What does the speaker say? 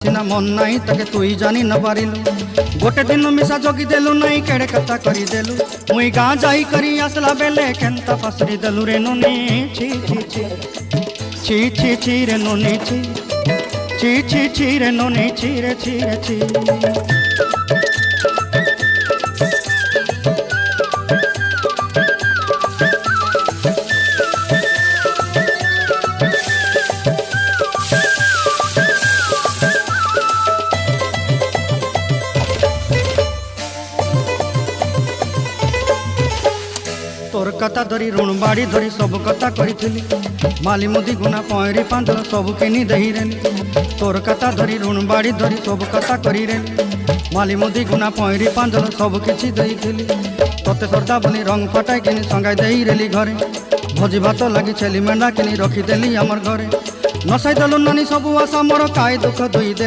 सिना मन नहीं ताके तुई जानी न पारिलु गोटे दिन मिसा जगी देलु नहीं केड़े कथा करी देलु मुई गाँ जाई करी आसला बेले केंता पसरी देलु रे नुनी छी छी छी छी छी छी रे नुनी छी छी छी छी रे नुनी छी रे छी रे छी तोर कथा धरी ऋण बाड़ी धरी सब कथा करी माली मुदी गुना पयरी पांदल सब किनी दही रेली तोर कथा धरी ऋण बाड़ी धरी सब कथा करी रेली माली मुदी गुना पयरी पांदल सब किछि दही तोते सरदा बनी रंग फटाई किनी संगाई दही रेली घरे भोजी भात लगी छेली मेंढा किनी रखी देली हमर घरे नसाई देलु नानी सब आशा मोर काय दुख दुई देलु।